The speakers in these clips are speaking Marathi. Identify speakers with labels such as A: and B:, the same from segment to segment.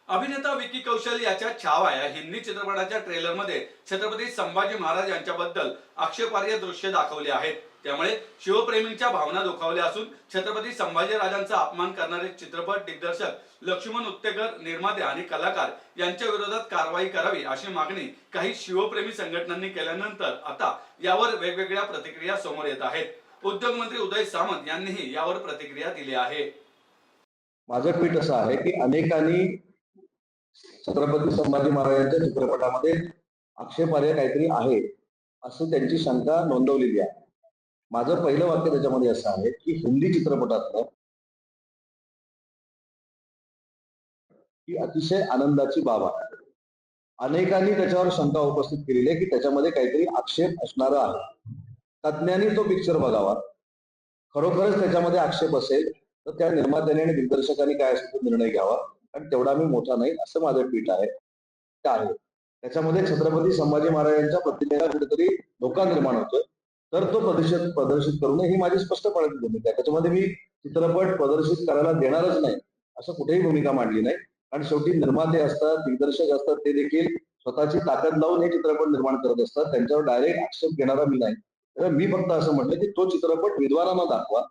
A: अभिनेता विकी कौशल याच्या छावा या हिंदी चित्रपटाच्या ट्रेलरमध्ये छत्रपती संभाजी महाराज यांच्याबद्दल आक्षेपार्ह दृश्य दाखवले आहेत. त्यामुळे शिवप्रेमींच्या भावना दुखावल्या असून छत्रपती संभाजीराजांचा अपमान करणारे चित्रपट दिग्दर्शक लक्ष्मण उत्तेकर, निर्माते आणि कलाकार यांच्या विरोधात कारवाई करावी अशी मागणी काही शिवप्रेमी संघटनांनी केल्यानंतर आता यावर वेगवेगळ्या प्रतिक्रिया समोर येत आहेत. उद्योगमंत्री उदय सामंत यांनीही यावर प्रतिक्रिया दिली आहे.
B: माझं ट्विट असं आहे की अनेकांनी छत्रपती संभाजी महाराजांच्या चित्रपटामध्ये आक्षेपार्ह काहीतरी आहे असं त्यांची शंका नोंदवलेली आहे. माझं पहिलं वाक्य त्याच्यामध्ये असं आहे की हिंदी चित्रपटातलं ही अतिशय आनंदाची बाब आहे. अनेकांनी त्याच्यावर शंका उपस्थित केलेली आहे की त्याच्यामध्ये काहीतरी आक्षेप असणारा आहे. तज्ज्ञांनी तो पिक्चर बघावा. खरोखरच त्याच्यामध्ये आक्षेप असेल तर त्या निर्मात्याने आणि दिग्दर्शकांनी काय असेल तो निर्णय घ्यावा, आणि तेवढा मी मोठा नाही असं माझं ट्विट आहे. त्याच्यामध्ये छत्रपती संभाजी महाराजांच्या प्रतिमेला कुठेतरी धोका निर्माण होतोय, तर तो प्रदर्शित करू नये ही माझी स्पष्टपणे भूमिका आहे. त्याच्यामध्ये मी चित्रपट प्रदर्शित करायला देणारच नाही असं कुठेही भूमिका मांडली नाही. कारण शेवटी निर्माते असतात, दिग्दर्शक असतात, ते देखील स्वतःची ताकद लावून हे चित्रपट निर्माण करत असतात. त्यांच्यावर डायरेक्ट आक्षेप घेणारा मी नाही. तर मी फक्त असं म्हटलं की तो चित्रपट विद्वानांना दाखवा,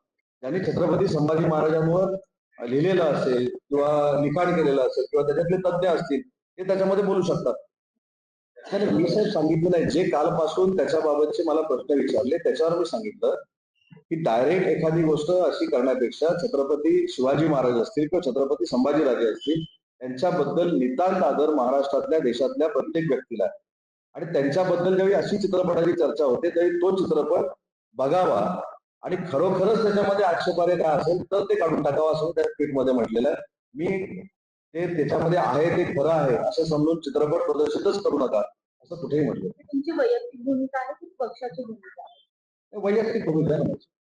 B: त्यांनी छत्रपती संभाजी महाराजांवर लिहिलेलं असेल किंवा लिखाण केलेलं असेल किंवा त्याच्यातले तज्ज्ञ असतील ते त्याच्यामध्ये बोलू शकतात. तर मी साहेब सांगितलं नाही, जे कालपासून त्याच्याबाबतचे मला प्रश्न विचारले त्याच्यावर मी सांगितलं की डायरेक्ट एखादी गोष्ट अशी करण्यापेक्षा छत्रपती शिवाजी महाराज असतील किंवा छत्रपती संभाजीराजे असतील त्यांच्याबद्दल नितांत आदर महाराष्ट्रातल्या देशातल्या प्रत्येक व्यक्तीला आहे. आणि त्यांच्याबद्दल ज्यावेळी अशी चित्रपटाची चर्चा होते त्यावेळी तो चित्रपट बघावा आणि खरोखरच त्याच्यामध्ये आक्षेपार्ह काय असेल तर ते काढून टाकावं असं त्या ट्विटमध्ये म्हटलेलं आहे. मी ते त्याच्यामध्ये आहे ते खरं आहे असं समजून चित्रपट प्रदर्शितच करू नका असं कुठेही म्हटलं.
C: तुमची वैयक्तिक भूमिका आहे की पक्षाची भूमिका आहे?
B: वैयक्तिक भूमिका आहे.